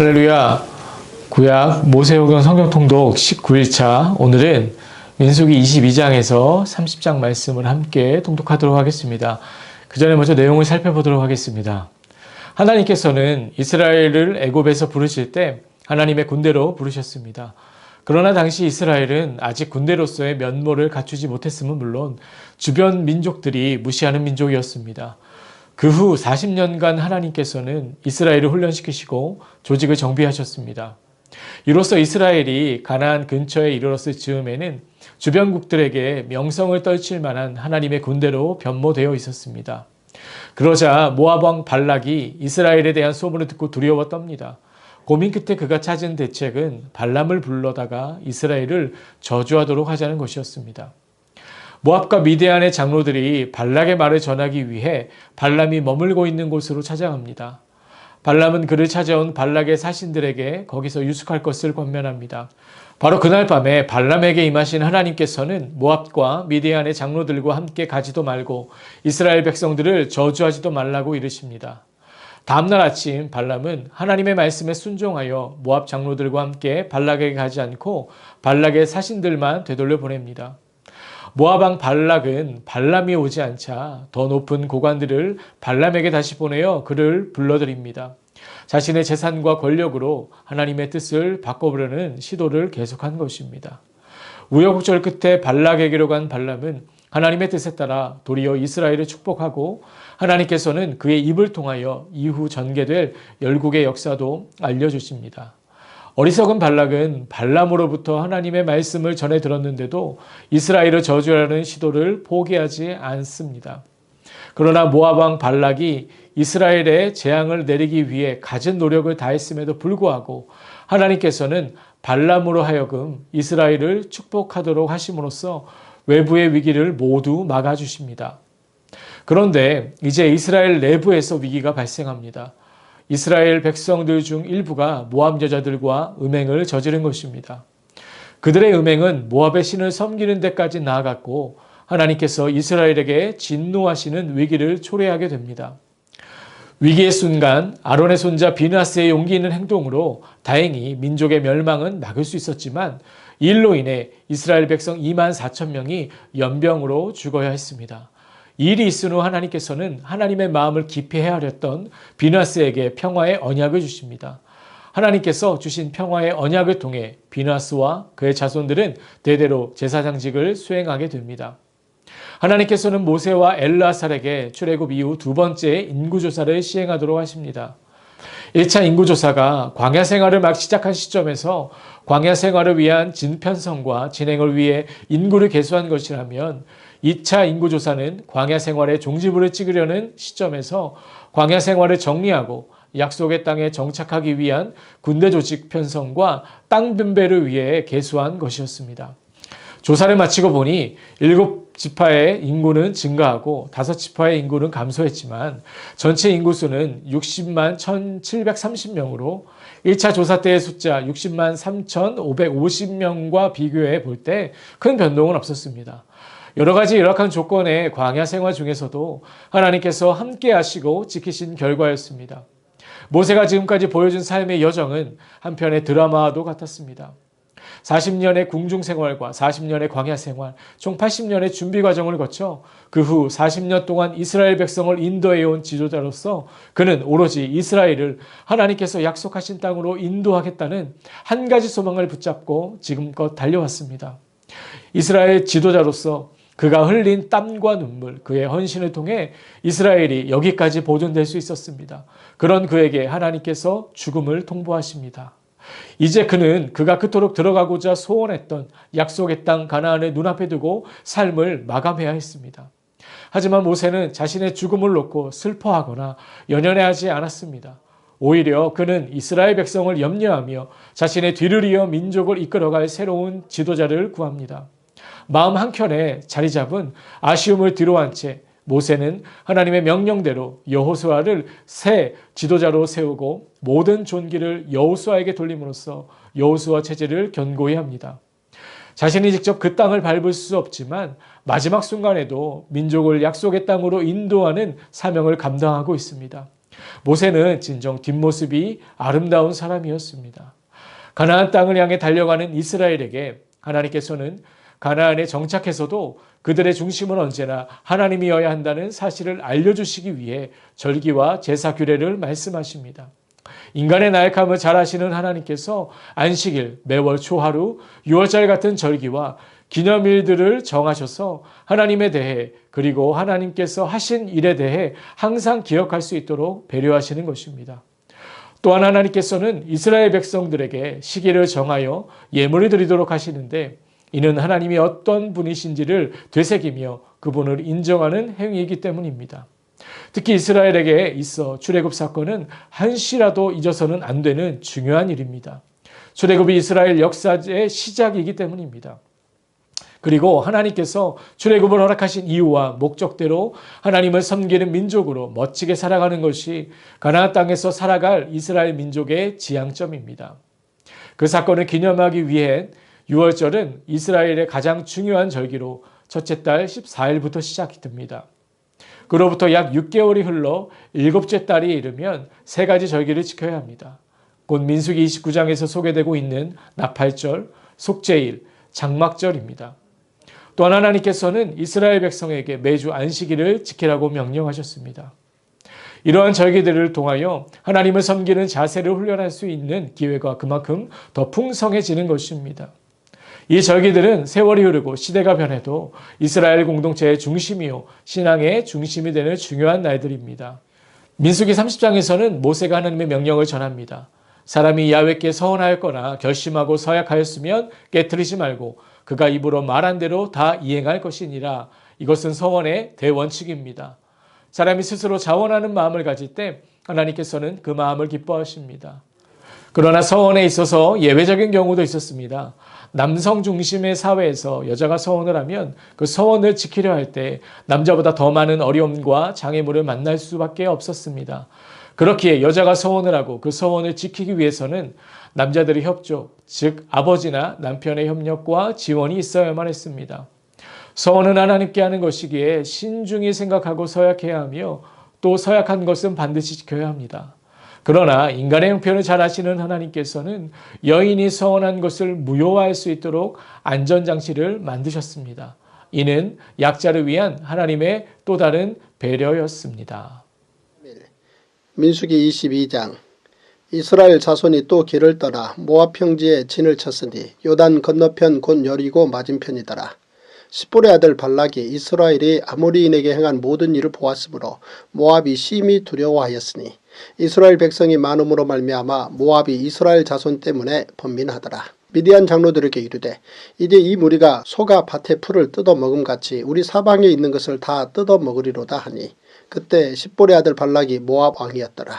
할렐루야. 구약 모세오경 성경 통독 19일차. 오늘은 민수기 22장에서 30장 말씀을 함께 통독하도록 하겠습니다. 그 전에 먼저 내용을 살펴보도록 하겠습니다. 하나님께서는 이스라엘을 애굽에서 부르실 때 하나님의 군대로 부르셨습니다. 그러나 당시 이스라엘은 아직 군대로서의 면모를 갖추지 못했음은 물론 주변 민족들이 무시하는 민족이었습니다. 그 후 40년간 하나님께서는 이스라엘을 훈련시키시고 조직을 정비하셨습니다. 이로써 이스라엘이 가나안 근처에 이르렀을 즈음에는 주변국들에게 명성을 떨칠 만한 하나님의 군대로 변모되어 있었습니다. 그러자 모압 왕 발락이 이스라엘에 대한 소문을 듣고 두려워 떱니다. 고민 끝에 그가 찾은 대책은 발람을 불러다가 이스라엘을 저주하도록 하자는 것이었습니다. 모압과 미디안의 장로들이 발락의 말을 전하기 위해 발람이 머물고 있는 곳으로 찾아갑니다. 발람은 그를 찾아온 발락의 사신들에게 거기서 유숙할 것을 권면합니다. 바로 그날 밤에 발람에게 임하신 하나님께서는 모압과 미디안의 장로들과 함께 가지도 말고 이스라엘 백성들을 저주하지도 말라고 이르십니다. 다음날 아침 발람은 하나님의 말씀에 순종하여 모압 장로들과 함께 발락에게 가지 않고 발락의 사신들만 되돌려 보냅니다. 모압 왕 발락은 발람이 오지 않자 더 높은 고관들을 발람에게 다시 보내어 그를 불러들입니다. 자신의 재산과 권력으로 하나님의 뜻을 바꿔보려는 시도를 계속한 것입니다. 우여곡절 끝에 발락에게로 간 발람은 하나님의 뜻에 따라 도리어 이스라엘을 축복하고 하나님께서는 그의 입을 통하여 이후 전개될 열국의 역사도 알려주십니다. 어리석은 발락은 발람으로부터 하나님의 말씀을 전해 들었는데도 이스라엘을 저주하려는 시도를 포기하지 않습니다. 그러나 모압 왕 발락이 이스라엘에 재앙을 내리기 위해 갖은 노력을 다했음에도 불구하고 하나님께서는 발람으로 하여금 이스라엘을 축복하도록 하심으로써 외부의 위기를 모두 막아주십니다. 그런데 이제 이스라엘 내부에서 위기가 발생합니다. 이스라엘 백성들 중 일부가 모압 여자들과 음행을 저지른 것입니다. 그들의 음행은 모압의 신을 섬기는 데까지 나아갔고 하나님께서 이스라엘에게 진노하시는 위기를 초래하게 됩니다. 위기의 순간 아론의 손자 비느하스의 용기 있는 행동으로 다행히 민족의 멸망은 막을 수 있었지만 이 일로 인해 이스라엘 백성 2만 4천 명이 연병으로 죽어야 했습니다. 이 일이 있은 후 하나님께서는 하나님의 마음을 깊이 헤아렸던 비느하스에게 평화의 언약을 주십니다. 하나님께서 주신 평화의 언약을 통해 비느하스와 그의 자손들은 대대로 제사장직을 수행하게 됩니다. 하나님께서는 모세와 엘르아살에게 출애굽 이후 두 번째 인구조사를 시행하도록 하십니다. 1차 인구조사가 광야 생활을 막 시작한 시점에서 광야 생활을 위한 진편성과 진행을 위해 인구를 계수한 것이라면 2차 인구조사는 광야 생활의 종지부를 찍으려는 시점에서 광야 생활을 정리하고 약속의 땅에 정착하기 위한 군대 조직 편성과 땅 분배를 위해 계수한 것이었습니다. 조사를 마치고 보니 7지파의 인구는 증가하고 5지파의 인구는 감소했지만 전체 인구수는 60만 1730명으로 1차 조사 때의 숫자 60만 3550명과 비교해 볼 때 큰 변동은 없었습니다. 여러 가지 열악한 조건의 광야 생활 중에서도 하나님께서 함께 하시고 지키신 결과였습니다. 모세가 지금까지 보여준 삶의 여정은 한편의 드라마와도 같았습니다. 40년의 궁중 생활과 40년의 광야 생활, 총 80년의 준비 과정을 거쳐 그 후 40년 동안 이스라엘 백성을 인도해온 지도자로서 그는 오로지 이스라엘을 하나님께서 약속하신 땅으로 인도하겠다는 한 가지 소망을 붙잡고 지금껏 달려왔습니다. 이스라엘 지도자로서 그가 흘린 땀과 눈물, 그의 헌신을 통해 이스라엘이 여기까지 보존될 수 있었습니다. 그런 그에게 하나님께서 죽음을 통보하십니다. 이제 그는 그가 그토록 들어가고자 소원했던 약속의 땅 가나안을 눈앞에 두고 삶을 마감해야 했습니다. 하지만 모세는 자신의 죽음을 놓고 슬퍼하거나 연연해하지 않았습니다. 오히려 그는 이스라엘 백성을 염려하며 자신의 뒤를 이어 민족을 이끌어갈 새로운 지도자를 구합니다. 마음 한켠에 자리 잡은 아쉬움을 뒤로한 채 모세는 하나님의 명령대로 여호수아를 새 지도자로 세우고 모든 존귀를 여호수아에게 돌림으로써 여호수아 체제를 견고히 합니다. 자신이 직접 그 땅을 밟을 수 없지만 마지막 순간에도 민족을 약속의 땅으로 인도하는 사명을 감당하고 있습니다. 모세는 진정 뒷모습이 아름다운 사람이었습니다. 가나안 땅을 향해 달려가는 이스라엘에게 하나님께서는 가나안에 정착해서도 그들의 중심은 언제나 하나님이어야 한다는 사실을 알려주시기 위해 절기와 제사 규례를 말씀하십니다. 인간의 나약함을 잘 아시는 하나님께서 안식일, 매월 초하루, 유월절 같은 절기와 기념일들을 정하셔서 하나님에 대해 그리고 하나님께서 하신 일에 대해 항상 기억할 수 있도록 배려하시는 것입니다. 또한 하나님께서는 이스라엘 백성들에게 시기를 정하여 예물을 드리도록 하시는데 이는 하나님이 어떤 분이신지를 되새기며 그분을 인정하는 행위이기 때문입니다. 특히 이스라엘에게 있어 출애굽 사건은 한시라도 잊어서는 안 되는 중요한 일입니다. 출애굽이 이스라엘 역사의 시작이기 때문입니다. 그리고 하나님께서 출애굽을 허락하신 이유와 목적대로 하나님을 섬기는 민족으로 멋지게 살아가는 것이 가나안 땅에서 살아갈 이스라엘 민족의 지향점입니다. 그 사건을 기념하기 위해 유월절은 이스라엘의 가장 중요한 절기로 첫째 달 14일부터 시작이 됩니다. 그로부터 약 6개월이 흘러 일곱째 달이 이르면 세 가지 절기를 지켜야 합니다. 곧 민수기 29장에서 소개되고 있는 나팔절, 속죄일, 장막절입니다. 또한 하나님께서는 이스라엘 백성에게 매주 안식일을 지키라고 명령하셨습니다. 이러한 절기들을 통하여 하나님을 섬기는 자세를 훈련할 수 있는 기회가 그만큼 더 풍성해지는 것입니다. 이 절기들은 세월이 흐르고 시대가 변해도 이스라엘 공동체의 중심이요 신앙의 중심이 되는 중요한 날들입니다. 민수기 30장에서는 모세가 하나님의 명령을 전합니다. 사람이 야훼께 서원하였거나 결심하고 서약하였으면 깨트리지 말고 그가 입으로 말한 대로 다 이행할 것이니라. 이것은 서원의 대원칙입니다. 사람이 스스로 자원하는 마음을 가질 때 하나님께서는 그 마음을 기뻐하십니다. 그러나 서원에 있어서 예외적인 경우도 있었습니다. 남성 중심의 사회에서 여자가 서원을 하면 그 서원을 지키려 할 때 남자보다 더 많은 어려움과 장애물을 만날 수밖에 없었습니다. 그렇기에 여자가 서원을 하고 그 서원을 지키기 위해서는 남자들의 협조, 즉 아버지나 남편의 협력과 지원이 있어야만 했습니다. 서원은 하나님께 하는 것이기에 신중히 생각하고 서약해야 하며 또 서약한 것은 반드시 지켜야 합니다. 그러나 인간의 형편을 잘 아시는 하나님께서는 여인이 서원한 것을 무효화할 수 있도록 안전장치를 만드셨습니다. 이는 약자를 위한 하나님의 또 다른 배려였습니다. 민수기 22장 이스라엘 자손이 또 길을 떠나 모압 평지에 진을 쳤으니 요단 건너편 곧 여리고 맞은편이더라. 십볼의 아들 발락이 이스라엘이 아모리인에게 행한 모든 일을 보았으므로 모압이 심히 두려워하였으니 이스라엘 백성이 많음으로 말미암아 모압이 이스라엘 자손 때문에 번민하더라. 미디안 장로들에게 이르되 이제 이 무리가 소가 밭의 풀을 뜯어먹음같이 우리 사방에 있는 것을 다 뜯어먹으리로다 하니 그때 십볼의 아들 발락이 모압 왕이었더라.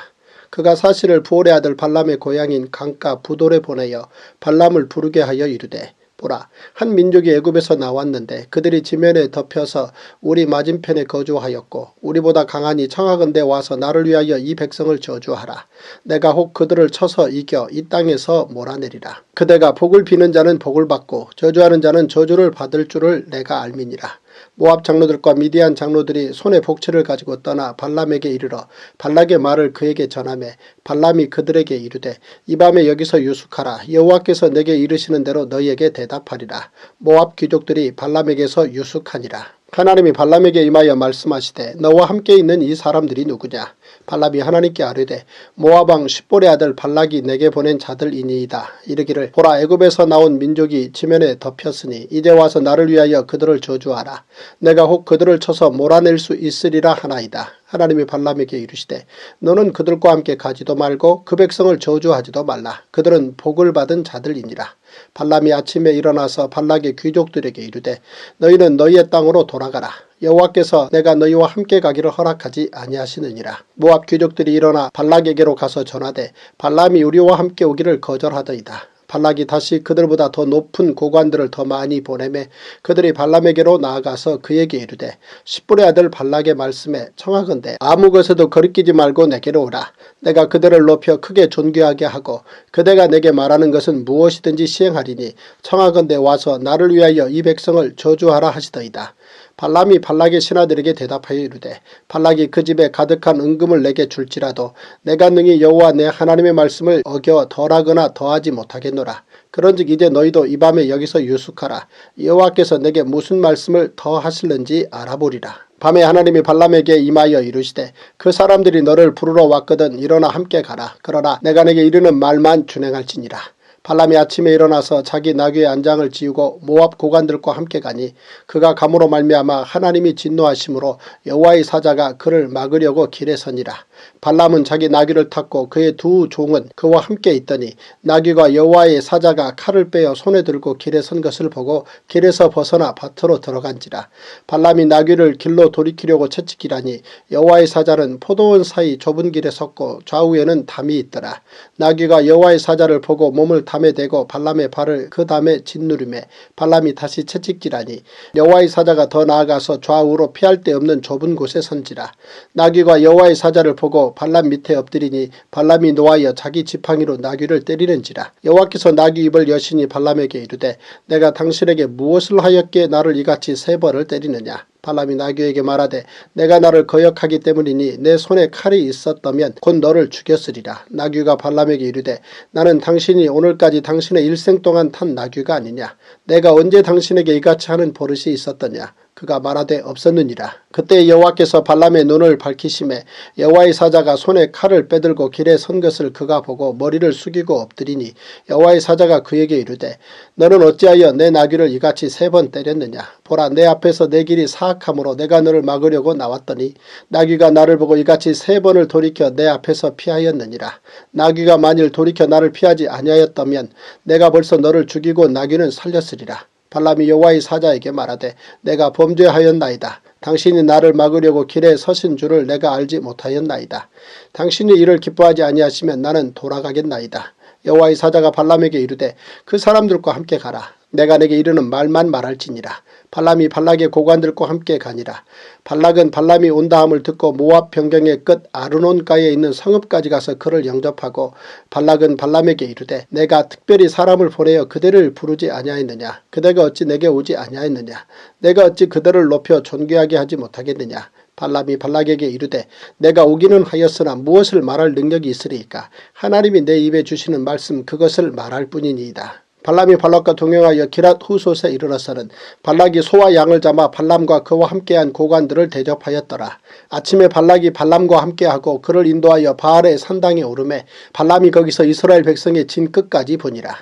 그가 사실을 부올의 아들 발람의 고향인 강가 부돌에 보내어 발람을 부르게 하여 이르되 보라, 한 민족이 애굽에서 나왔는데 그들이 지면에 덮여서 우리 맞은편에 거주하였고 우리보다 강하니 청하건대 와서 나를 위하여 이 백성을 저주하라. 내가 혹 그들을 쳐서 이겨 이 땅에서 몰아내리라. 그대가 복을 비는 자는 복을 받고 저주하는 자는 저주를 받을 줄을 내가 알미니라. 모압 장로들과 미디안 장로들이 손에 복채를 가지고 떠나 발람에게 이르러 발락의 말을 그에게 전하매 발람이 그들에게 이르되 이 밤에 여기서 유숙하라. 여호와께서 내게 이르시는 대로 너희에게 대답하리라. 모압 귀족들이 발람에게서 유숙하니라. 하나님이 발람에게 임하여 말씀하시되 너와 함께 있는 이 사람들이 누구냐. 발람이 하나님께 아뢰되 모압 왕 십볼의 아들 발락이 내게 보낸 자들이니이다. 이르기를 보라, 애굽에서 나온 민족이 지면에 덮였으니 이제 와서 나를 위하여 그들을 저주하라. 내가 혹 그들을 쳐서 몰아낼 수 있으리라 하나이다. 하나님이 발람에게 이르시되 너는 그들과 함께 가지도 말고 그 백성을 저주하지도 말라. 그들은 복을 받은 자들이니라. 발람이 아침에 일어나서 발락의 귀족들에게 이르되 너희는 너희의 땅으로 돌아가라. 여호와께서 내가 너희와 함께 가기를 허락하지 아니하시느니라. 모압 귀족들이 일어나 발락에게로 가서 전하되 발람이 우리와 함께 오기를 거절하더이다. 발락이 다시 그들보다 더 높은 고관들을 더 많이 보내매 그들이 발람에게로 나아가서 그에게 이르되 십볼의 아들 발락의 말씀에 청하건대 아무 것에도 거리끼지 말고 내게로 오라. 내가 그들을 높여 크게 존귀하게 하고 그대가 내게 말하는 것은 무엇이든지 시행하리니 청하건대 와서 나를 위하여 이 백성을 저주하라 하시더이다. 발람이 발락의 신하들에게 대답하여 이르되 발락이 그 집에 가득한 은금을 내게 줄지라도 내가 능히 여호와 내 하나님의 말씀을 어겨 덜하거나 더하지 못하겠노라. 그런즉 이제 너희도 이 밤에 여기서 유숙하라. 여호와께서 내게 무슨 말씀을 더하실는지 알아보리라. 밤에 하나님이 발람에게 임하여 이르시되 그 사람들이 너를 부르러 왔거든 일어나 함께 가라. 그러나 내가 내게 이르는 말만 준행할지니라. 발람이 아침에 일어나서 자기 나귀의 안장을 지우고 모압 고관들과 함께 가니 그가 감으로 말미암아 하나님이 진노하심으로 여호와의 사자가 그를 막으려고 길에 서니라. 발람은 자기 나귀를 탔고 그의 두 종은 그와 함께 있더니 나귀가 여호와의 사자가 칼을 빼어 손에 들고 길에 선 것을 보고 길에서 벗어나 밭으로 들어간지라. 발람이 나귀를 길로 돌이키려고 채찍기라니 여호와의 사자는 포도원 사이 좁은 길에 섰고 좌우에는 담이 있더라. 나귀가 여호와의 사자를 보고 몸을 담에 대고 발람의 발을 그 담에 짓누르매 발람이 다시 채찍질하니 여호와의 사자가 더 나아가서 좌우로 피할 데 없는 좁은 곳에 선지라. 나귀가 여호와의 사자를 보고 발람 밑에 엎드리니 발람이 노하여 자기 지팡이로 나귀를 때리는지라. 여호와께서 나귀 입을 여시니 발람에게 이르되 내가 당신에게 무엇을 하였기에 나를 이같이 세 번을 때리느냐. 발람이 나귀에게 말하되 내가 나를 거역하기 때문이니 내 손에 칼이 있었다면 곧 너를 죽였으리라. 나귀가 발람에게 이르되 나는 당신이 오늘까지 당신의 일생 동안 탄 나귀가 아니냐. 내가 언제 당신에게 이같이 하는 버릇이 있었더냐. 그가 말하되 없었느니라. 그때 여호와께서 발람의 눈을 밝히심에 여호와의 사자가 손에 칼을 빼들고 길에 선 것을 그가 보고 머리를 숙이고 엎드리니 여호와의 사자가 그에게 이르되 너는 어찌하여 내 나귀를 이같이 세 번 때렸느냐. 보라 내 앞에서 내 길이 사악함으로 내가 너를 막으려고 나왔더니 나귀가 나를 보고 이같이 세 번을 돌이켜 내 앞에서 피하였느니라. 나귀가 만일 돌이켜 나를 피하지 아니하였다면 내가 벌써 너를 죽이고 나귀는 살렸으리라. 발람이 여호와의 사자에게 말하되 내가 범죄하였나이다. 당신이 나를 막으려고 길에 서신 줄을 내가 알지 못하였나이다. 당신이 이를 기뻐하지 아니하시면 나는 돌아가겠나이다. 여호와의 사자가 발람에게 이르되 그 사람들과 함께 가라. 내가 내게 이르는 말만 말할지니라. 발람이 발락의 고관들과 함께 가니라. 발락은 발람이 온다함을 듣고 모압 변경의 끝 아르논가에 있는 성읍까지 가서 그를 영접하고 발락은 발람에게 이르되 내가 특별히 사람을 보내어 그대를 부르지 아니하였느냐. 그대가 어찌 내게 오지 아니하였느냐. 내가 어찌 그대를 높여 존귀하게 하지 못하겠느냐. 발람이 발락에게 이르되 내가 오기는 하였으나 무엇을 말할 능력이 있으리이까. 하나님이 내 입에 주시는 말씀 그것을 말할 뿐이니이다. 발람이 발락과 동행하여 기랏 후솥에 이르러서는 발락이 소와 양을 잡아 발람과 그와 함께한 고관들을 대접하였더라. 아침에 발락이 발람과 함께하고 그를 인도하여 바알의 산당에 오르매 발람이 거기서 이스라엘 백성의 진 끝까지 보니라.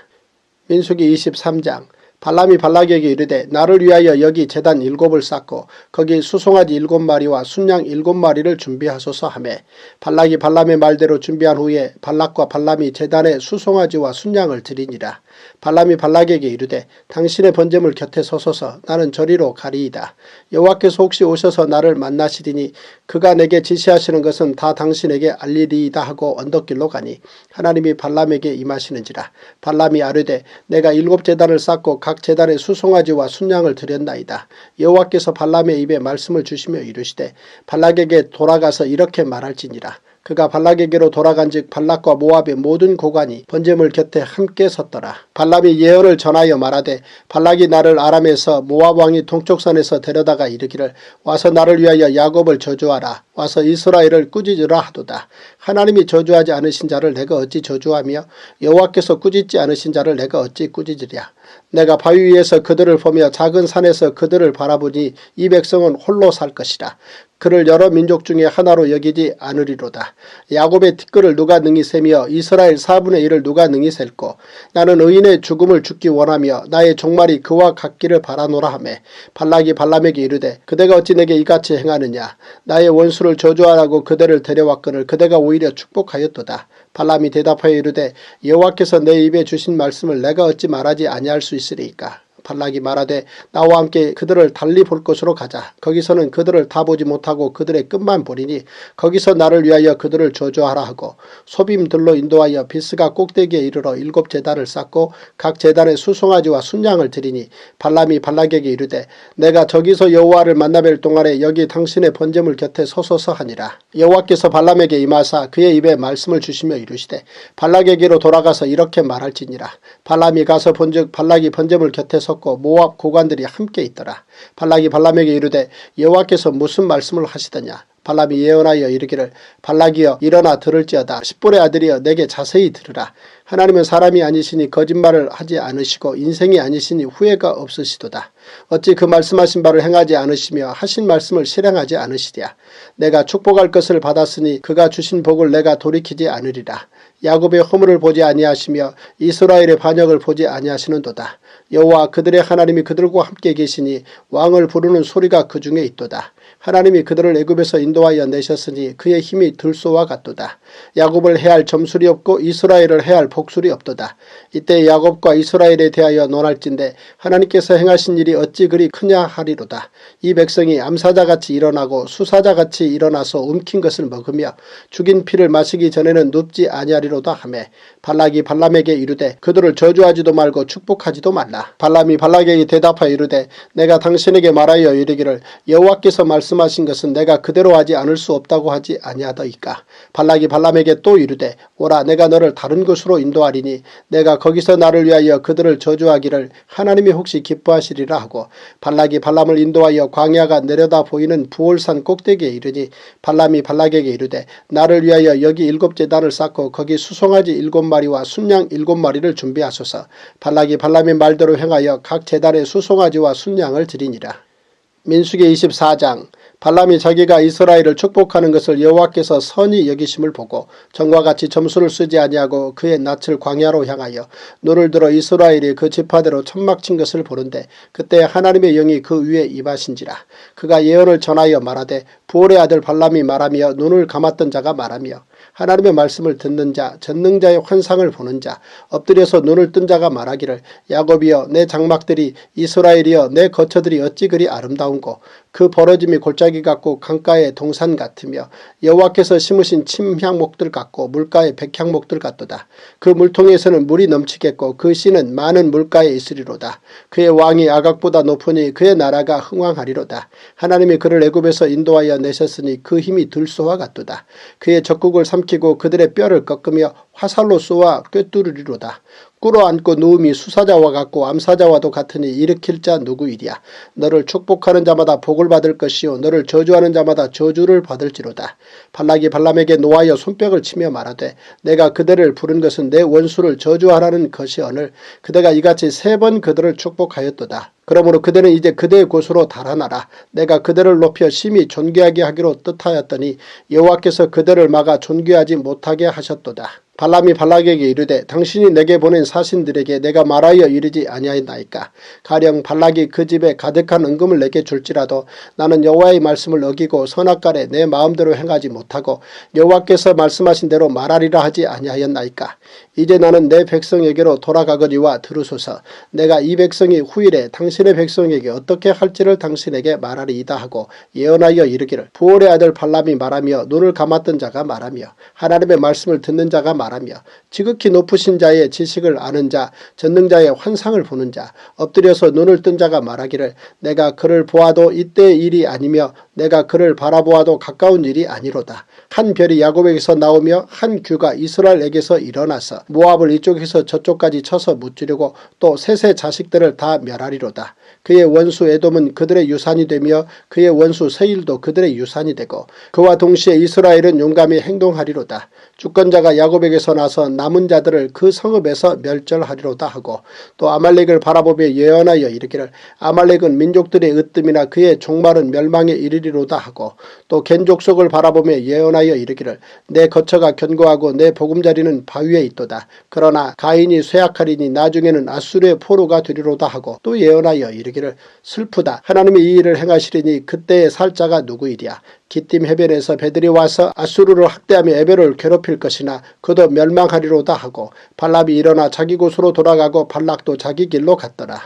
민수기 23장. 발람이 발락에게 이르되 나를 위하여 여기 제단 7을 쌓고 거기 수송아지 7마리와 순양 7마리를 준비하소서 하매 발락이 발람의 말대로 준비한 후에 발락과 발람이 제단에 수송아지와 순양을 드리니라. 발람이 발락에게 이르되 당신의 번제물 곁에 서소서. 나는 저리로 가리이다. 여호와께서 혹시 오셔서 나를 만나시리니 그가 내게 지시하시는 것은 다 당신에게 알리리이다 하고 언덕길로 가니 하나님이 발람에게 임하시는지라. 발람이 아뢰되 내가 7제단을 쌓고 각 제단에 수송아지와 순양을 드렸나이다. 여호와께서 발람의 입에 말씀을 주시며 이르시되 발락에게 돌아가서 이렇게 말할지니라. 그가 발락에게로 돌아간즉 발락과 모압의 모든 고관이 번제물 곁에 함께 섰더라. 발람이 예언을 전하여 말하되 발락이 나를 아람에서 모압 왕이 동쪽산에서 데려다가 이르기를 와서 나를 위하여 야곱을 저주하라. 와서 이스라엘을 꾸짖으라 하도다. 하나님이 저주하지 않으신 자를 내가 어찌 저주하며 여호와께서 꾸짖지 않으신 자를 내가 어찌 꾸짖으랴. 내가 바위 위에서 그들을 보며 작은 산에서 그들을 바라보니 이 백성은 홀로 살 것이라. 그를 여러 민족 중에 하나로 여기지 않으리로다. 야곱의 티끌을 누가 능히 세며 이스라엘 4분의 1을 누가 능히 셀고 나는 의인의 죽음을 죽기 원하며 나의 종말이 그와 같기를 바라노라 하며 발락이 발람에게 이르되 그대가 어찌 내게 이같이 행하느냐. 나의 원수를 저주하라고 그대를 데려왔거늘 그대가 오히려 축복하였도다. 발람이 대답하여 이르되 여호와께서 내 입에 주신 말씀을 내가 어찌 말하지 아니할 수 있으리이까. 발락이 말하되 나와 함께 그들을 달리 볼 곳으로 가자. 거기서는 그들을 다 보지 못하고 그들의 끝만 보리니 거기서 나를 위하여 그들을 저주하라 하고 소빔들로 인도하여 비스가 꼭대기에 이르러 7제단을 쌓고 각 제단에 수송아지와 순양을 드리니 발람이 발락에게 이르되 내가 저기서 여호와를 만나뵐 동안에 여기 당신의 번제물 곁에 서소서 하니라. 여호와께서 발람에게 임하사 그의 입에 말씀을 주시며 이르시되 발락에게로 돌아가서 이렇게 말할지니라. 발람이 가서 본즉 발락이 번제물 곁에 서 섰고 모압 고관들이 함께 있더라. 발락이 발람에게 이르되 여호와께서 무슨 말씀을 하시더냐. 발람이 예언하여 이르기를 발락이여 일어나 들을지어다. 십볼의 아들이여 내게 자세히 들으라. 하나님은 사람이 아니시니 거짓말을 하지 않으시고 인생이 아니시니 후회가 없으시도다. 어찌 그 말씀하신 바를 행하지 않으시며 하신 말씀을 실행하지 않으시랴. 내가 축복할 것을 받았으니 그가 주신 복을 내가 돌이키지 않으리라. 야곱의 허물을 보지 아니하시며 이스라엘의 반역을 보지 아니하시는도다. 여호와 그들의 하나님이 그들과 함께 계시니 왕을 부르는 소리가 그 중에 있도다. 하나님이 그들을 애굽에서 인도하여 내셨으니 그의 힘이 들소와 같도다. 야곱을 해할 점술이 없고 이스라엘을 해할 복술이 없도다. 이때 야곱과 이스라엘에 대하여 논할진대 하나님께서 행하신 일이 어찌 그리 크냐 하리로다. 이 백성이 암사자같이 일어나고 수사자같이 일어나서 움킨 것을 먹으며 죽인 피를 마시기 전에는 눕지 아니하리로다 하매 발락이 발람에게 이르되 그들을 저주하지도 말고 축복하지도 말라. 발람이 발락에게 대답하여 이르되 내가 당신에게 말하여 이르기를 여호와께서 말씀하신 것은 내가 그대로 하지 않을 수 없다고 하지 아니하더이까. 발락이 발람에게 또 이르되 오라 내가 너를 다른 곳으로 인도하리니 내가 거기서 나를 위하여 그들을 저주하기를 하나님이 혹시 기뻐하시리라 하고 발락이 발람을 인도하여 광야가 내려다 보이는 부올산 꼭대기에 이르니 발람이 발락에게 이르되 나를 위하여 여기 7제단을 쌓고 거기 수송아지 7마리와 순양 7마리를 준비하소서. 발락이 발람의 말대로 행하여 각 제단에 수송아지와 순양을 드리니라. 민수기 24장. 발람이 자기가 이스라엘을 축복하는 것을 여호와께서 선히 여기심을 보고 전과 같이 점수를 쓰지 아니하고 그의 낯을 광야로 향하여 눈을 들어 이스라엘이 그 지파대로 천막 친 것을 보는데 그때 하나님의 영이 그 위에 임하신지라. 그가 예언을 전하여 말하되 부올의 아들 발람이 말하며 눈을 감았던 자가 말하며 하나님의 말씀을 듣는 자 전능자의 환상을 보는 자 엎드려서 눈을 뜬 자가 말하기를 야곱이여 내 장막들이 이스라엘이여 내 거처들이 어찌 그리 아름다운고 그 벌어짐이 골짜기 같고 강가의 동산 같으며 여호와께서 심으신 침향목들 같고 물가의 백향목들 같도다. 그 물통에서는 물이 넘치겠고 그 씨는 많은 물가에 있으리로다. 그의 왕이 아각보다 높으니 그의 나라가 흥왕하리로다. 하나님이 그를 애굽에서 인도하여 내셨으니 그 힘이 들소와 같도다. 그의 적국을 삼키고 그들의 뼈를 꺾으며 화살로 쏘아 꿰뚫으리로다. 꿇어앉고 누움이 수사자와 같고 암사자와도 같으니 일으킬 자 누구이랴. 너를 축복하는 자마다 복을 받을 것이요 너를 저주하는 자마다 저주를 받을지로다. 발락이 발람에게 노하여 손뼉을 치며 말하되 내가 그대를 부른 것은 내 원수를 저주하라는 것이오늘 그대가 이같이 3번 그들을 축복하였도다. 그러므로 그대는 이제 그대의 곳으로 달아나라. 내가 그대를 높여 심히 존귀하게 하기로 뜻하였더니 여호와께서 그대를 막아 존귀하지 못하게 하셨도다. 발람이 발락에게 이르되 당신이 내게 보낸 사신들에게 내가 말하여 이르지 아니하였나이까. 가령 발락이 그 집에 가득한 은금을 내게 줄지라도 나는 여호와의 말씀을 어기고 선악간에 내 마음대로 행하지 못하고 여호와께서 말씀하신 대로 말하리라 하지 아니하였나이까. 이제 나는 내 백성에게로 돌아가거니와 들으소서. 내가 이 백성이 후일에 당신의 백성에게 어떻게 할지를 당신에게 말하리이다 하고 예언하여 이르기를 부올의 아들 발람이 말하며 눈을 감았던 자가 말하며 하나님의 말씀을 듣는 자가 말하며 지극히 높으신 자의 지식을 아는 자 전능자의 환상을 보는 자 엎드려서 눈을 뜬 자가 말하기를 내가 그를 보아도 이때의 일이 아니며 내가 그를 바라보아도 가까운 일이 아니로다. 한 별이 야곱에게서 나오며 한 규가 이스라엘에게서 일어나서 모압을 이쪽에서 저쪽까지 쳐서 무찌르고 또 셋의 자식들을 다 멸하리로다. 그의 원수 에돔은 그들의 유산이 되며 그의 원수 세일도 그들의 유산이 되고 그와 동시에 이스라엘은 용감히 행동하리로다. 주권자가 야곱에게서 나서 남은 자들을 그 성읍에서 멸절하리로다 하고 또 아말렉을 바라보며 예언하여 이르기를 아말렉은 민족들의 으뜸이나 그의 종말은 멸망에 이르리로다 하고 또 겐 족속을 바라보며 예언하여 이르기를 내 거처가 견고하고 내 보금자리는 바위에 있도다. 그러나 가인이 쇠약하리니 나중에는 아수르의 포로가 되리로다 하고 또 예언하여 이르기를 슬프다. 하나님이 이 일을 행하시리니 그때의 살자가 누구이랴. 기띔 해변에서 배들이 와서 아수르를 학대하며 에벨을 괴롭힐 것이나 그도 멸망하리로다 하고 발람이 일어나 자기 곳으로 돌아가고 발락도 자기 길로 갔더라.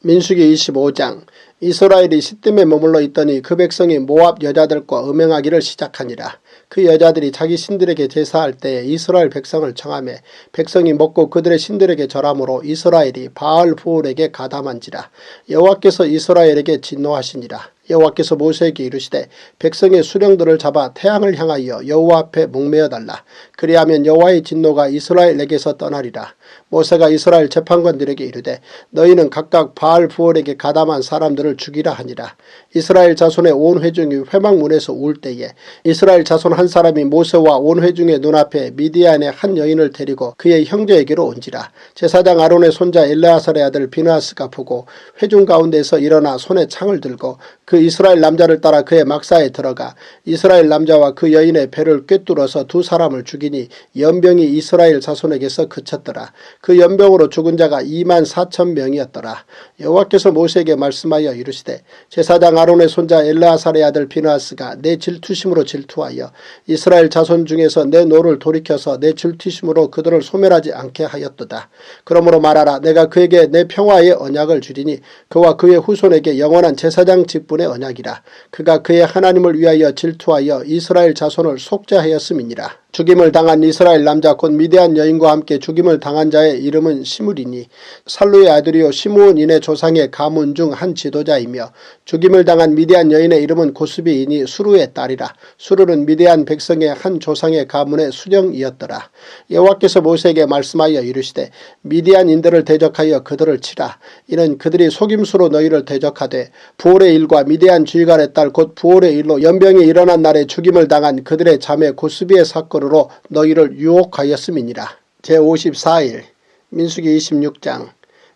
민수기 25장. 이스라엘이 시딤에 머물러 있더니 그 백성이 모압 여자들과 음행하기를 시작하니라. 그 여자들이 자기 신들에게 제사할 때에 이스라엘 백성을 청하며 백성이 먹고 그들의 신들에게 절함으로 이스라엘이 바알 부올에게 가담한지라. 여호와께서 이스라엘에게 진노하시니라. 여호와께서 모세에게 이르시되 백성의 수령들을 잡아 태양을 향하여 여호와 앞에 목매어 달라. 그리하면 여호와의 진노가 이스라엘에게서 떠나리라. 모세가 이스라엘 재판관들에게 이르되 너희는 각각 바알 부올에게 가담한 사람들을 죽이라 하니라. 이스라엘 자손의 온 회중이 회막문에서 울 때에 이스라엘 자손 한 사람이 모세와 온 회중의 눈앞에 미디안의 한 여인을 데리고 그의 형제에게로 온지라. 제사장 아론의 손자 엘르아살의 아들 비느하스가 보고 회중 가운데서 일어나 손에 창을 들고 그 이스라엘 남자를 따라 그의 막사에 들어가 이스라엘 남자와 그 여인의 배를 꿰뚫어서 두 사람을 죽이니 연병이 이스라엘 자손에게서 그쳤더라. 그 연병으로 죽은 자가 24,000명이었더라. 여호와께서 모세에게 말씀하여 이르시되 제사장 아론의 손자 엘르아살의 아들 비느하스가 내 질투심으로 질투하여 이스라엘 자손 중에서 내 노를 돌이켜서 내 질투심으로 그들을 소멸하지 않게 하였도다. 그러므로 말하라. 내가 그에게 내 평화의 언약을 주리니 그와 그의 후손에게 영원한 제사장 직분의 언약이라. 그가 그의 하나님을 위하여 질투하여 이스라엘 자손을 속죄하였음이니라. 죽임을 당한 이스라엘 남자 곧 미디안 여인과 함께 죽임을 당한 자의 이름은 시므리니 살루의 아들이요 시므온인의 조상의 가문 중 한 지도자이며 죽임을 당한 미디안 여인의 이름은 고스비이니 수루의 딸이라. 수루는 미디안 백성의 한 조상의 가문의 수령이었더라. 여호와께서 모세에게 말씀하여 이르시되 미디안인들을 대적하여 그들을 치라. 이는 그들이 속임수로 너희를 대적하되 부올의 일과 미디안 주의관의 딸 곧 부올의 일로 연병이 일어난 날에 죽임을 당한 그들의 자매 고스비의 사건으로 너희를 유혹하였음이니라. 제54일 민수기 26장.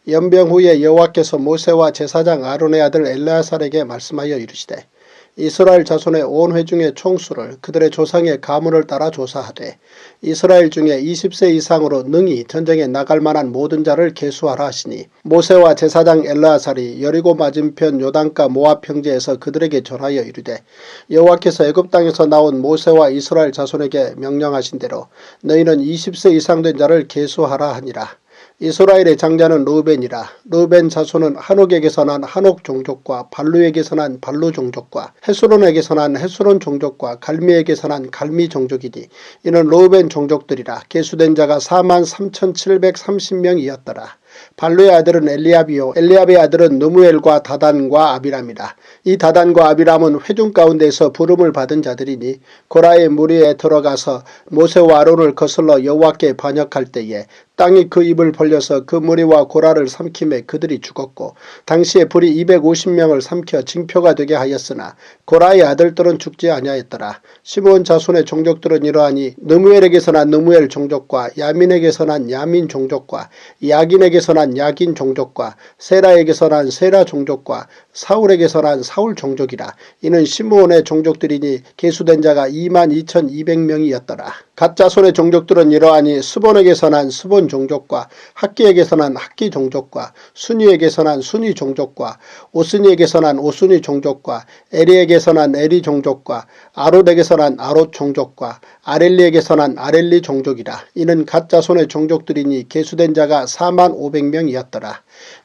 연병 후에 여호와께서 모세와 제사장 아론의 아들 엘르아살에게 말씀하여 이르시되 이스라엘 자손의 온 회중의 총수를 그들의 조상의 가문을 따라 조사하되 이스라엘 중에 20세 이상으로 능히 전쟁에 나갈 만한 모든 자를 계수하라 하시니 모세와 제사장 엘르아살이 여리고 맞은편 요단가 모압 평지에서 그들에게 전하여 이르되 여호와께서 애굽 땅에서 나온 모세와 이스라엘 자손에게 명령하신 대로 너희는 20세 이상 된 자를 계수하라 하니라. 이스라엘의 장자는 르우벤이라. 르우벤 자손은 한옥에게서 난 한옥 종족과 발루에게서 난 발루 종족과 헤스론에게서 난 헤스론 종족과 갈미에게서 난 갈미 종족이니 이는 르우벤 종족들이라. 계수된 자가 43,730명이었더라. 발루의 아들은 엘리압이요 엘리압의 아들은 느무엘과 다단과 아비람이라. 이 다단과 아비람은 회중 가운데서 부름을 받은 자들이니 고라의 무리에 들어가서 모세와 아론을 거슬러 여호와께 반역할 때에 땅이 그 입을 벌려서 그 무리와 고라를 삼킴에 그들이 죽었고 당시에 불이 250명을 삼켜 징표가 되게 하였으나 고라의 아들들은 죽지 아니하였더라. 시므온 자손의 종족들은 이러하니 느무엘에게서 난 느무엘 종족과 야민에게서 난 야민 종족과 야긴에게서 난 야긴 종족과 세라에게서 난 세라 종족과 사울에게서 난 사울 종족이라. 이는 시므온의 종족들이니 계수된 자가 22,200명이었더라. 갓 자손의 종족들은 이러하니 스본에게서 난 스본 종족과 학기에게서 난 학기 종족과 순이에게서 난 순이 종족과 오스니에게서 난 오스니 종족과 에리에게서 난 에리 종족과 아롯에게서 난 아롯 종족과 아렐리에게서 난 아렐리 종족이라. 이는 갓 자손의 종족들이니 계수된 자가 45,000명이었더라.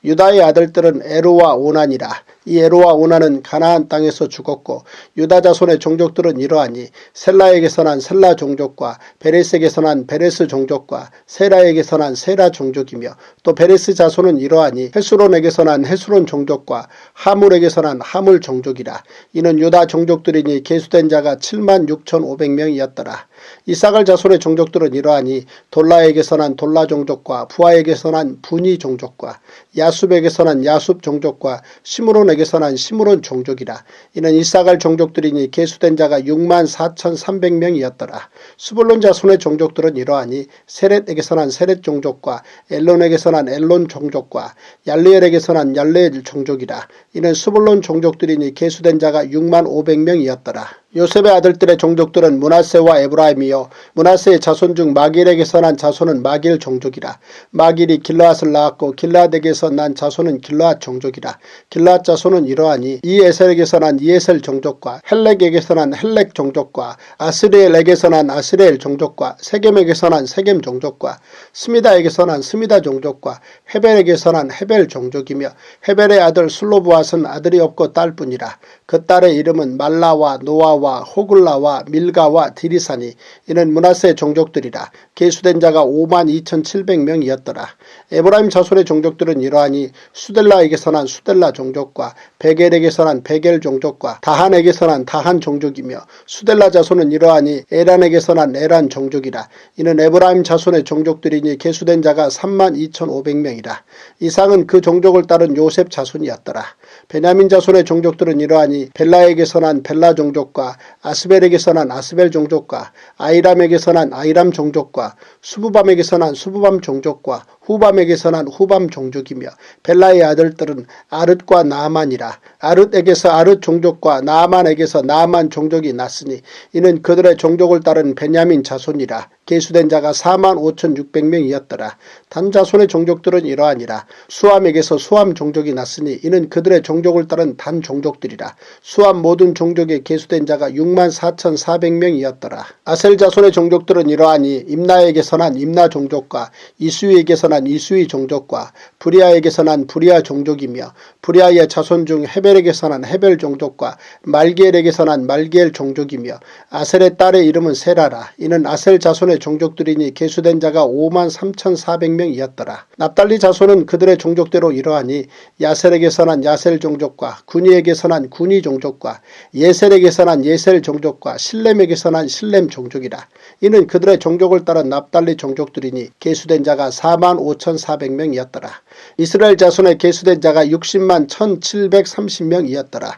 유다의 아들들은 에로와 오난이라. 이 에로와 오난은 가나안 땅에서 죽었고 유다 자손의 종족들은 이러하니 셀라에게서 난 셀라 종족과 베레스에게서 난 베레스 종족과 세라에게서 난 세라 종족이며 또 베레스 자손은 이러하니 헤스론에게서 난 헤스론 종족과 하물에게서 난 하물 종족이라. 이는 유다 종족들이니 계수된 자가 76,500명이었더라. 이사갈 자손의 종족들은 이러하니 돌라에게서 난 돌라 종족과 부하에게서 난 부니 종족과 야숲에게서 난 야숲 종족과 시므론에게서 난 시므론 종족이라. 이는 이사갈 종족들이니 계수된 자가 64,300명이었더라. 스불론 자손의 종족들은 이러하니 세렛에게서 난 세렛 종족과 엘론에게서 난 엘론 종족과 얄리엘에게서 난 얄리엘 종족이라. 이는 스불론 종족들이니 계수된 자가 65,000명이었더라. 요셉의 아들들의 종족들은 므낫세와 에브라임이요 므낫세의 자손 중 마길에게서 난 자손은 마길 종족이라. 마길이 길르앗을 낳았고 길르앗에게서 난 자손은 길르앗 종족이라. 길르앗 자손은 이러하니 이에셀에게서 난 이에셀 종족과 헬렉에게서 난 헬렉 종족과 아스리엘에게서 난 아스리엘 종족과 세겜에게서 난 세겜 종족과 스미다에게서 난 스미다 종족과 헤벨에게서 난 헤벨 종족이며 헤벨의 아들 슬로브앗은 아들이 없고 딸뿐이라. 그 딸의 이름은 말라와 노아와 호글라와 밀가와 디리사니 이는 므낫세 종족들이라. 계수된 자가 52,700명이었더라. 에브라임 자손의 종족들은 이러하니 수델라에게서 난 수델라 종족과 베겔에게서 난 베겔 종족과 다한에게서 난 다한 종족이며 수델라 자손은 이러하니 에란에게서 난 에란 종족이라. 이는 에브라임 자손의 종족들이니 계수된 자가 32,500명이라. 이상은 그 종족을 따른 요셉 자손이었더라. 베냐민 자손의 종족들은 이러하니 벨라에게서 난 벨라 종족과 아스벨에게서 난 아스벨 종족과 아이람에게서 난 아이람 종족과 수부밤에게서 난 수부밤 종족과 후밤에게서 난 후밤 종족이며 벨라의 아들들은 아릇과 나아만이라. 아릇에게서 아릇 종족과 나아만에게서 나아만 종족이 났으니 이는 그들의 종족을 따른 베냐민 자손이라. 계수된 자가 45,600명이었더라. 단 자손의 종족들은 이러하니라. 수함에게서 수함 종족이 났으니 이는 그들의 종족을 따른 단 종족들이라. 수함 모든 종족에 계수된 자가 64,400명이었더라. 아셀 자손의 종족들은 이러하니 임나에게서 난 임나 종족과 이수이에게서 난 이수이 종족과 브리아에게서 난 브리아 종족이며 브리아의 자손 중 헤벨에게서 난 헤벨 종족과 말기엘에게서 난 말기엘 종족이며 아셀의 딸의 이름은 세라라. 이는 아셀 자손의 종족들이니 계수된 자가 53,400명이었더라. 납달리 자손은 그들의 종족대로 이러하니 야셀에게서 난 야셀 종족과 구니에게서 난 구니 종족과 예셀에게서 난 예셀 종족과 실렘에게서 난 실렘 종족이라. 이는 그들의 종족을 따라 납달리 종족들이니 계수된 자가 45,400명이었더라. 이스라엘 자손의 계수된 자가 60만 1,730명이었더라.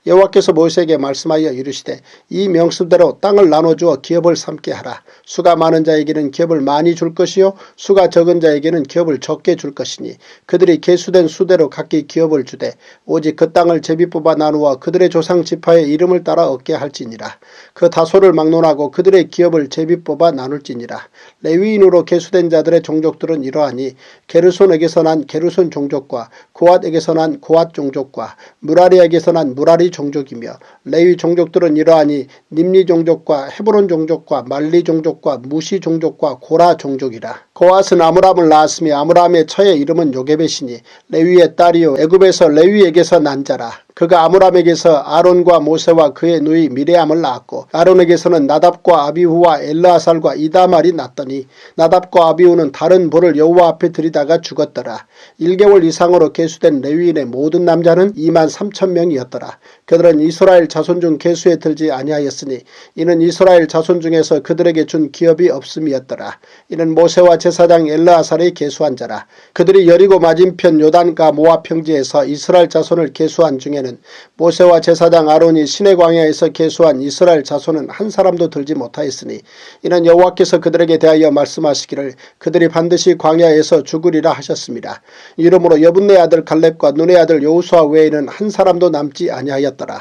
여호와께서 모세에게 말씀하여 이르시되 이 명수대로 땅을 나눠주어 기업을 삼게 하라. 수가 많은 자에게는 기업을 많이 줄 것이요 수가 적은 자에게는 기업을 적게 줄 것이니 그들이 계수된 수대로 각기 기업을 주되 오직 그 땅을 제비 뽑아 나누어 그들의 조상 지파의 이름을 따라 얻게 할지니라. 그 다소를 막론하고 그들의 기업을 제비 뽑아 나눌지니라. 레위인으로 계수된 자들의 종족들은 이러하니 게르손에게서 난 게르손 종족과 고앗에게서 난 고앗 종족과 무라리에게서 난 무라리 종족이며 레위 종족들은 이러하니 님리 종족과 헤브론 종족과 말리 종족과 무시 종족과 고라 종족이라. 고앗은 아므람을 낳았으며 아므람의 처의 이름은 요게벳이니 레위의 딸이요 애굽에서 레위에게서 난 자라. 그가 아므람에게서 아론과 모세와 그의 누이 미레암을 낳았고 아론에게서는 나답과 아비후와 엘르아살과 이다말이 났더니 나답과 아비후는 다른 볼을 여호와 앞에 들이다가 죽었더라. 1개월 이상으로 계수된 레위인의 모든 남자는 23,000명이었더라. 그들은 이스라엘 자손 중 계수에 들지 아니하였으니 이는 이스라엘 자손 중에서 그들에게 준 기업이 없음이었더라. 이는 모세와 제사장 엘르아살이 계수한 자라. 그들이 여리고 맞은편 요단과 모압 평지에서 이스라엘 자손을 계수한 중에는 모세와 제사장 아론이 시내 광야에서 계수한 이스라엘 자손은 한 사람도 들지 못하였으니 이는 여호와께서 그들에게 대하여 말씀하시기를 그들이 반드시 광야에서 죽으리라 하셨습니다. 이러므로 여분네 아들 갈렙과 눈의 아들 여호수아 외에는 한 사람도 남지 아니하였더라.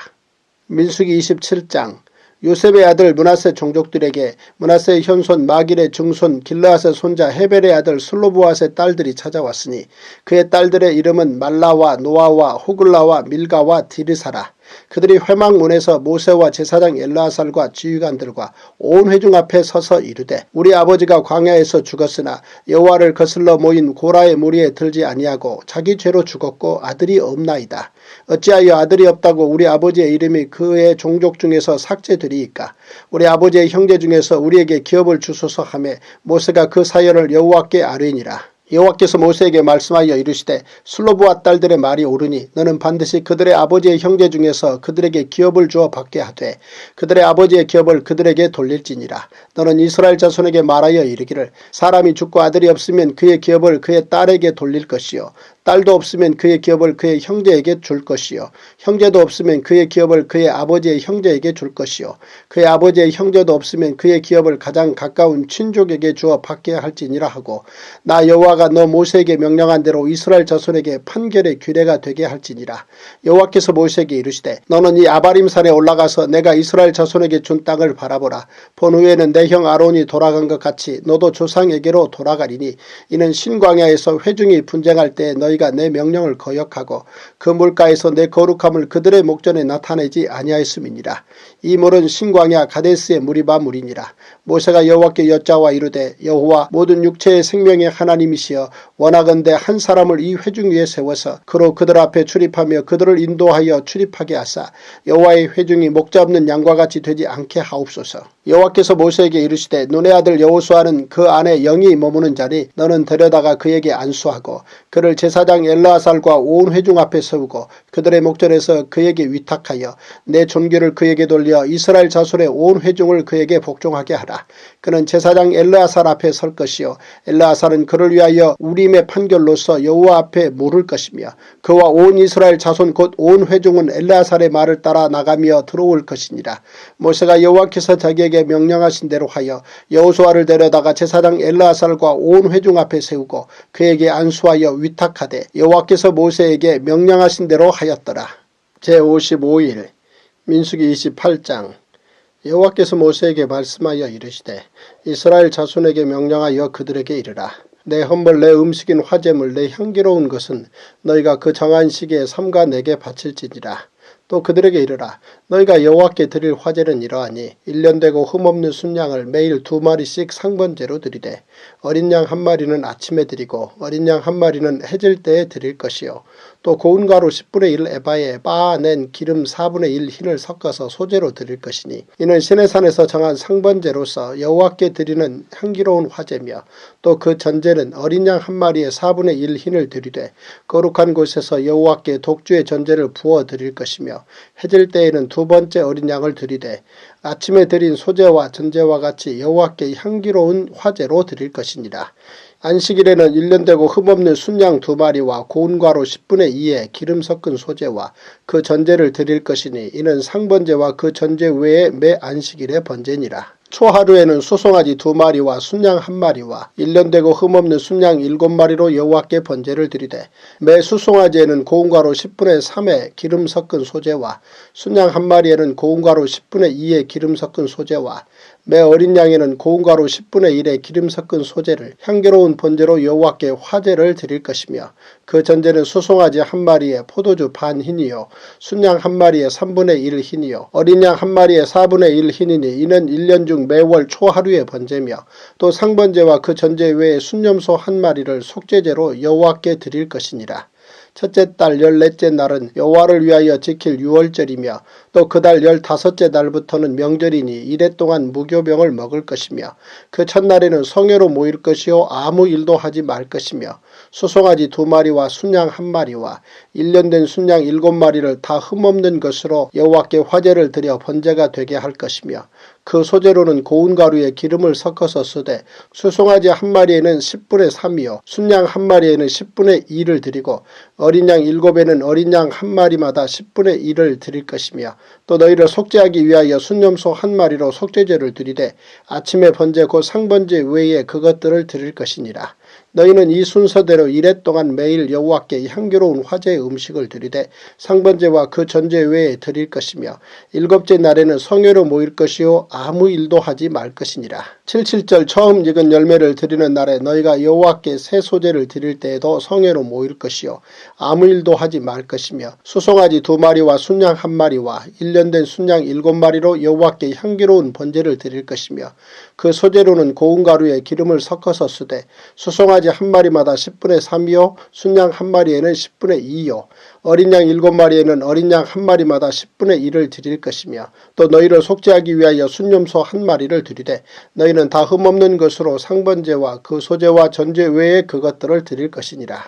민수기 27장. 요셉의 아들 므낫세 종족들에게 므낫세의 현손 마길의 증손 길르앗의 손자 헤벨의 아들 슬로보앗의 딸들이 찾아왔으니 그의 딸들의 이름은 말라와 노아와 호글라와 밀가와 디르사라. 그들이 회막문에서 모세와 제사장 엘르아살과 지휘관들과 온 회중 앞에 서서 이르되 우리 아버지가 광야에서 죽었으나 여호와를 거슬러 모인 고라의 무리에 들지 아니하고 자기 죄로 죽었고 아들이 없나이다. 어찌하여 아들이 없다고 우리 아버지의 이름이 그의 종족 중에서 삭제되리이까. 우리 아버지의 형제 중에서 우리에게 기업을 주소서 하매 모세가 그 사연을 여호와께 아뢰니라. 여호와께서 모세에게 말씀하여 이르시되 슬로브와 딸들의 말이 옳으니 너는 반드시 그들의 아버지의 형제 중에서 그들에게 기업을 주어 받게 하되 그들의 아버지의 기업을 그들에게 돌릴지니라. 너는 이스라엘 자손에게 말하여 이르기를 사람이 죽고 아들이 없으면 그의 기업을 그의 딸에게 돌릴 것이요 딸도 없으면 그의 기업을 그의 형제에게 줄 것이요 형제도 없으면 그의 기업을 그의 아버지의 형제에게 줄 것이요 그의 아버지의 형제도 없으면 그의 기업을 가장 가까운 친족에게 주어 받게 할지니라 하고 나 여호와가 너 모세에게 명령한 대로 이스라엘 자손에게 판결의 규례가 되게 할지니라. 여호와께서 모세에게 이르시되 너는 이 아바림산에 올라가서 내가 이스라엘 자손에게 준 땅을 바라보라. 본 후에는 내 형 아론이 돌아간 것 같이 너도 조상에게로 돌아가리니 이는 신광야에서 회중이 분쟁할 때 너희가 너희가 내 명령을 거역하고 그 물가에서 내 거룩함을 그들의 목전에 나타내지 아니하였음이니라. 이 물은 신광야 가데스의 무리바 물이니라. 모세가 여호와께 여짜와 이르되 여호와 모든 육체의 생명의 하나님이시여 원하건대 한 사람을 이 회중 위에 세워서 그로 그들 앞에 출입하며 그들을 인도하여 출입하게 하사 여호와의 회중이 목자 없는 양과 같이 되지 않게 하옵소서. 여호와께서 모세에게 이르시되 눈의 아들 여호수아는 그 안에 영이 머무는 자니 너는 데려다가 그에게 안수하고 그를 제사장 엘르아살과 온 회중 앞에 세우고 그들의 목전에서 그에게 위탁하여 내 존귀를 그에게 돌려 이스라엘 자손의 온 회중을 그에게 복종하게 하라. 그는 제사장 엘르아살 앞에 설 것이요 엘르아살은 그를 위하여 우림의 판결로서 여호와 앞에 물을 것이며 그와 온 이스라엘 자손 곧 온 회중은 엘르아살의 말을 따라 나가며 들어올 것이니라. 모세가 여호와께서 자기에게 명령하신 대로 하여 여호수아를 데려다가 제사장 엘르아살과 온 회중 앞에 세우고 그에게 안수하여 위탁하되 여호와께서 모세에게 명령하신 대로 하였더라. 제55일 민수기 28장. 여호와께서 모세에게 말씀하여 이르시되 이스라엘 자손에게 명령하여 그들에게 이르라. 내 헌물 내 음식인 화제물 내 향기로운 것은 너희가 그 정한 시기에 삼가 내게 바칠지니라. 또 그들에게 이르라. 너희가 여호와께 드릴 화제는 이러하니 1년 되고 흠없는 순양을 매일 2마리씩 상번제로 드리되 어린 양 1마리는 아침에 드리고 어린 양 1마리는 해질 때에 드릴 것이요 또 고운 가루 10분의 1 에바에 빻아낸 기름 4분의 1 흰을 섞어서 소제로 드릴 것이니 이는 시내산에서 정한 상번제로서 여호와께 드리는 향기로운 화제며 또 그 전제는 어린 양 1마리에 4분의 1 흰을 드리되 거룩한 곳에서 여호와께 독주의 전제를 부어 드릴 것이며 해질 때에는 2번째 어린 양을 드리되 아침에 드린 소제와 전제와 같이 여호와께 향기로운 화제로 드릴 것이니라. 안식일에는 1년 되고 흠없는 순양 2마리와 고운 가루 10분의 2에 기름 섞은 소제와 그 전제를 드릴 것이니 이는 상번제와 그 전제 외에 매 안식일의 번제니라. 초하루에는 수송아지 2마리와 순양 1마리와 1년 되고 흠없는 순양 7마리로 여호와께 번제를 드리되 매 수송아지에는 고운 가루 10분의 3에 기름 섞은 소제와 순양 1마리에는 고운 가루 10분의 2에 기름 섞은 소제와 매 어린 양에는 고운 가루 10분의 1에 기름 섞은 소제를 향기로운 번제로 여호와께 화제를 드릴 것이며 그 전제는 수송아지 1마리에 포도주 반 흰이요 순양 1마리에 3분의 1 흰이요 어린 양 1마리에 4분의 1 흰이니 이는 1년 중 매월 초하루의 번제며 또 상번제와 그 전제 외에 순염소 1마리를 속죄제로 여호와께 드릴 것이니라. 첫째 달 14째 날은 여호와를 위하여 지킬 유월절이며 또 그 달 15째 날부터는 명절이니 이래 동안 무교병을 먹을 것이며 그 첫날에는 성회로 모일 것이요 아무 일도 하지 말 것이며 수송아지 2마리와 순양 1마리와 1년 된 순양 7마리를 다 흠없는 것으로 여호와께 화제를 드려 번제가 되게 할 것이며 그 소재로는 고운 가루에 기름을 섞어서 쓰되 수송아지 1마리에는 10분의 3이요 순양 1마리에는 10분의 2를 드리고 어린 양 7에는 어린 양 1마리마다 10분의 1을 드릴 것이며 또 너희를 속죄하기 위하여 순염소 1마리로 속죄제를 드리되 아침에 번제 곧 상번제 외에 그것들을 드릴 것이니라. 너희는 이 순서대로 이래 동안 매일 여호와께 향기로운 화제의 음식을 드리되 상번제와 그 전제 외에 드릴 것이며 7째 날에는 성회로 모일 것이요 아무 일도 하지 말 것이니라. 77절 처음 익은 열매를 드리는 날에 너희가 여호와께 새 소제를 드릴 때에도 성회로 모일 것이요 아무 일도 하지 말 것이며 수송아지 2마리와 순양 1마리와 1년 된 순양 7마리로 여호와께 향기로운 번제를 드릴 것이며 그 소제로는 고운 가루에 기름을 섞어서 쓰되 수송아지 1마리마다 10분의 3이요 순양 1마리에는 10분의 2요 어린 양 7마리에는 어린 양 1마리마다 10분의 1을 드릴 것이며 또 너희를 속죄하기 위하여 순염소 1마리를 드리되 너희는 다 흠없는 것으로 상번제와 그 소제와 전제 외에 그것들을 드릴 것이니라.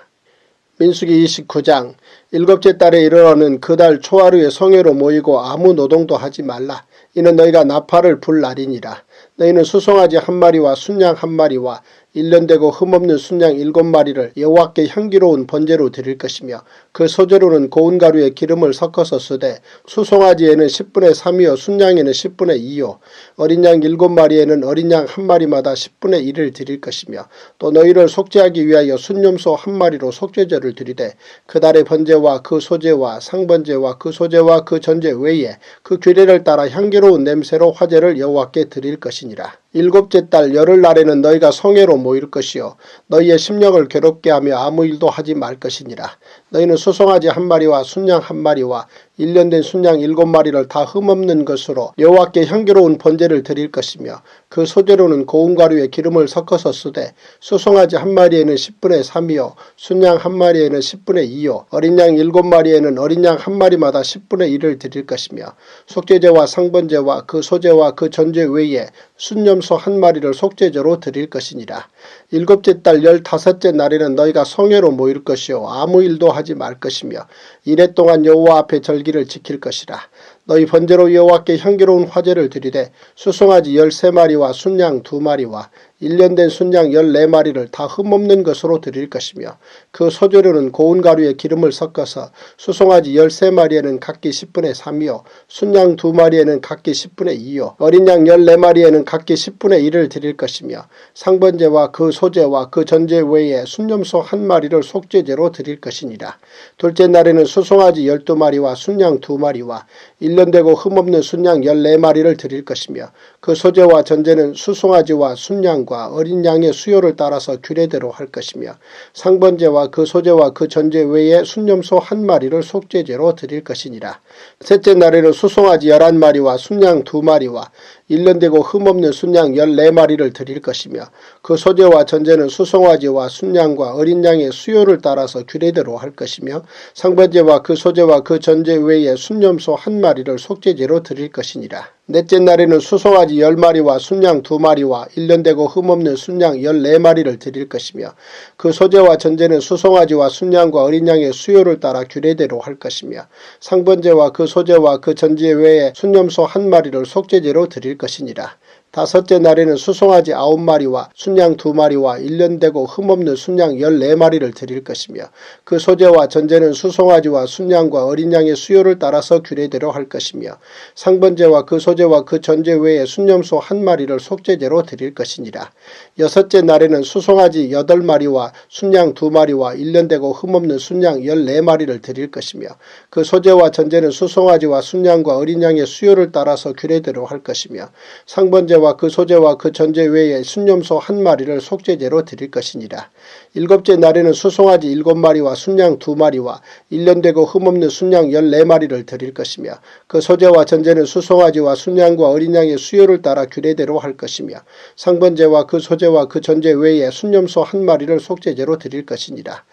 민수기 29장 7째 달에 이르러는 그 달 초하루에 성회로 모이고 아무 노동도 하지 말라. 이는 너희가 나팔을 불 날이니라. 너희는 수송아지 1마리와 순양 1마리와 1년 되고 흠없는 순양 7마리를 여호와께 향기로운 번제로 드릴 것이며 그 소제로는 고운 가루에 기름을 섞어서 쓰되 수송아지에는 10분의 3이요 순양에는 10분의 2요 어린 양 7마리에는 어린 양 1마리마다 10분의 1을 드릴 것이며 또 너희를 속죄하기 위하여 순염소 1마리로 속죄제를 드리되 그 달의 번제와 그 소제와 상번제와 그 소제와 그 전제 외에 그 규례를 따라 향기로운 냄새로 화제를 여호와께 드릴 것이니라. 일곱째 달 열흘날에는 너희가 성회로 모일 것이요 너희의 심령을 괴롭게 하며 아무 일도 하지 말 것이니라. 너희는 수송아지 한 마리와 순양 한 마리와 1년 된 순양 7마리를 다 흠없는 것으로 여호와께 향기로운 번제를 드릴 것이며 그 소재로는 고운 가루에 기름을 섞어서 쓰되 수송아지 한 마리에는 10분의 3이요 순양 한 마리에는 10분의 2요 어린 양 7마리에는 어린 양 한 마리마다 10분의 1을 드릴 것이며 속죄제와 상번제와 그 소제와 그 전제 외에 순염소 한 마리를 속죄제로 드릴 것이니라. 일곱째 달 15째 날에는 너희가 성회로 모일 것이요 아무 일도 하지 말 것이며 이래 동안 여호와 앞에 절기를 지킬 것이라. 너희 번제로 여호와께 향기로운 화제를 드리되 수송아지 13마리와 순양 2마리와 1년 된 순양 14마리를 다 흠없는 것으로 드릴 것이며 그 소재로는 고운 가루에 기름을 섞어서 수송아지 13마리에는 각기 10분의 3이요 순양 2마리에는 각기 10분의 2요 어린 양 14마리에는 각기 10분의 1을 드릴 것이며 상번제와 그 소제와 그 전제 외에 순염소 한 마리를 속죄제로 드릴 것이니라. 둘째 날에는 수송아지 12마리와 순양 2마리와 1년 되고 흠없는 순양 14마리를 드릴 것이며 그 소제와 전제는 수송아지와 순양과 어린 양의 수요를 따라서 규례대로 할 것이며 상번제와 그 소제와 그 전제 외에 순염소 한 마리를 속죄제로 드릴 것이니라. 셋째 날에는 수송아지 11마리와 순양 2마리와 1년 되고 흠없는 순양 14마리를 드릴 것이며 그 소제와 전제는 수송아지와 순양과 어린 양의 수요를 따라서 규례대로 할 것이며 상번제와 그 소제와 그 전제 외에 순염소 한 마리를 속죄제로 드릴 것이니라. 넷째 날에는 수송아지 10마리와 순양 2마리와 1년 되고 흠없는 순양 14마리를 드릴 것이며 그 소제와 전제는 수송아지와 순양과 어린 양의 수요를 따라 규례대로 할 것이며 상번제와 그 소제와 그 전제 외에 순염소 한 마리를 속죄제로 드릴 것이니라. 다섯째 날에는 수송아지 9마리와 순양 2마리와 1년 되고 흠없는 순양 14마리를 드릴 것이며 그 소제와 전제는 수송아지와 순양과 어린 양의 수요를 따라서 규례대로 할 것이며 상번제와 그 소제와 그 전제 외에 순염소 한 마리를 속죄제로 드릴 것이니라. 여섯째 날에는 수송아지 8마리와 순양 2마리와 1년 되고 흠없는 순양 14마리를 드릴 것이며 그 소제와 전제는 수송아지와 순양과 어린 양의 수요를 따라서 규례대로 할 것이며 상번제와 그 소제와 그 전제 외에 순염소 한 마리를 속죄제로 드릴 것이니라. 일곱째 날에는 수송아지 7마리와 순양 2마리와 1년 되고 흠없는 순양 14마리를 드릴 것이며 그 소제와 전제는 수송아지와 순양과 어린 양의 수요를 따라 규례대로 할 것이며 상번제와 그 소제와 그 전제 외에 순염소 한 마리를 속죄제로 드릴 것이니라.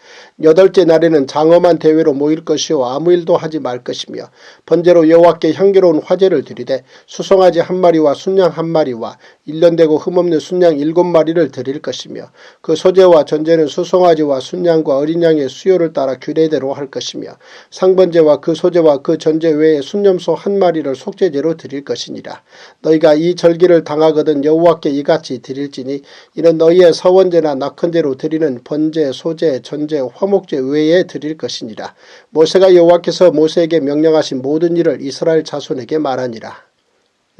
여덟째 날에는 장엄한 대회로 모일 것이요 아무 일도 하지 말 것이며 번제로 여호와께 향기로운 화제를 드리되 수송아지 한 마리와 순양 한 마리와 1년 되고 흠없는 순양 7마리를 드릴 것이며 그 소제와 전제는 수송아지와 순양과 어린 양의 수요를 따라 규례대로 할 것이며 상번제와 그 소제와 그 전제 외에 순염소 한 마리를 속죄제로 드릴 것이니라. 너희가 이 절기를 당하거든 여호와께 이같이 드릴지니 이는 너희의 서원제나 낙헌제로 드리는 번제, 소제, 전제, 화목제 외에 드릴 것이니라. 모세가 여호와께서 모세에게 명령하신 모든 일을 이스라엘 자손에게 말하니라.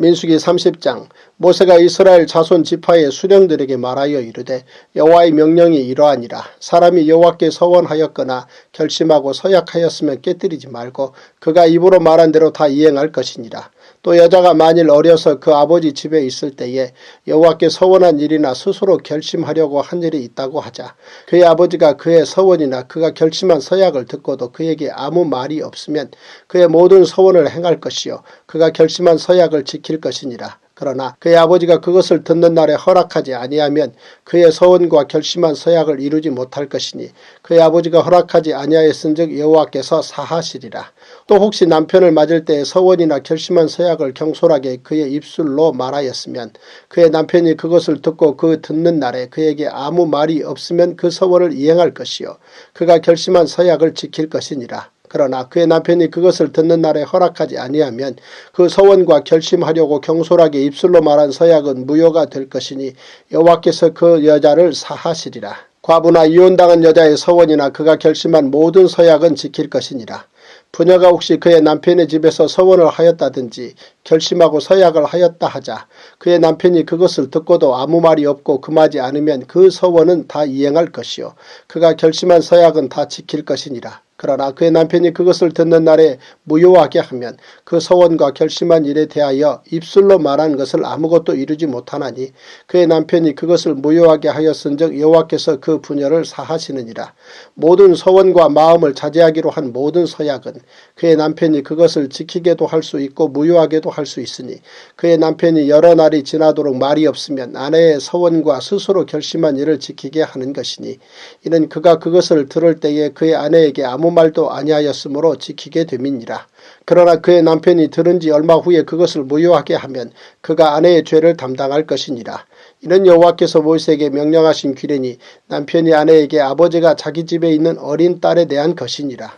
민수기 30장. 모세가 이스라엘 자손 지파의 수령들에게 말하여 이르되 여호와의 명령이 이러하니라. 사람이 여호와께 서원하였거나 결심하고 서약하였으면 깨뜨리지 말고 그가 입으로 말한 대로 다 이행할 것이니라. 또 여자가 만일 어려서 그 아버지 집에 있을 때에 여호와께 서원한 일이나 스스로 결심하려고 한 일이 있다고 하자. 그의 아버지가 그의 서원이나 그가 결심한 서약을 듣고도 그에게 아무 말이 없으면 그의 모든 서원을 행할 것이요 그가 결심한 서약을 지킬 것이니라. 그러나 그의 아버지가 그것을 듣는 날에 허락하지 아니하면 그의 서원과 결심한 서약을 이루지 못할 것이니 그의 아버지가 허락하지 아니하였은즉 여호와께서 사하시리라. 또 혹시 남편을 맞을 때에 서원이나 결심한 서약을 경솔하게 그의 입술로 말하였으면 그의 남편이 그것을 듣고 그 듣는 날에 그에게 아무 말이 없으면 그 서원을 이행할 것이요 그가 결심한 서약을 지킬 것이니라. 그러나 그의 남편이 그것을 듣는 날에 허락하지 아니하면 그 서원과 결심하려고 경솔하게 입술로 말한 서약은 무효가 될 것이니 여호와께서 그 여자를 사하시리라. 과부나 이혼당한 여자의 서원이나 그가 결심한 모든 서약은 지킬 것이니라. 부녀가 혹시 그의 남편의 집에서 서원을 하였다든지 결심하고 서약을 하였다 하자 그의 남편이 그것을 듣고도 아무 말이 없고 금하지 않으면 그 서원은 다 이행할 것이요 그가 결심한 서약은 다 지킬 것이니라. 그러나 그의 남편이 그것을 듣는 날에 무효하게 하면 그 서원과 결심한 일에 대하여 입술로 말한 것을 아무것도 이루지 못하나니 그의 남편이 그것을 무효하게 하였은즉 여호와께서 그 분열을 사하시느니라. 모든 서원과 마음을 자제하기로 한 모든 서약은 그의 남편이 그것을 지키게도 할 수 있고 무효하게도 할 수 있으니 그의 남편이 여러 날이 지나도록 말이 없으면 아내의 서원과 스스로 결심한 일을 지키게 하는 것이니 이는 그가 그것을 들을 때에 그의 아내에게 아무 말도 아니하였으므로 지키게 됨이니라. 그러나 그의 남편이 들은 지 얼마 후에 그것을 무효하게 하면 그가 아내의 죄를 담당할 것이니라. 이는 여호와께서 모세에게 명령하신 규례니 남편이 아내에게 아버지가 자기 집에 있는 어린 딸에 대한 것이니라.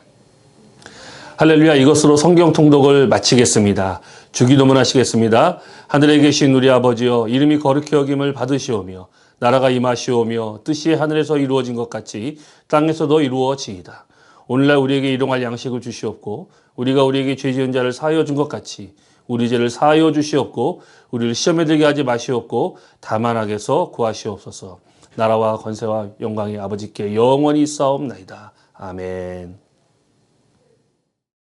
할렐루야. 이것으로 성경 통독을 마치겠습니다. 주기도문 하시겠습니다. 하늘에 계신 우리 아버지여, 이름이 거룩히 여김을 받으시오며 나라가 임하시오며 뜻이 하늘에서 이루어진 것 같이 땅에서도 이루어지이다. 오늘날 우리에게 일용할 양식을 주시옵고 우리가 우리에게 죄 지은 자를 사하여 준 것 같이 우리 죄를 사하여 주시옵고 우리를 시험에 들게 하지 마시옵고 다만 악에서 구하시옵소서. 나라와 권세와 영광이 아버지께 영원히 있사옵나이다. 아멘.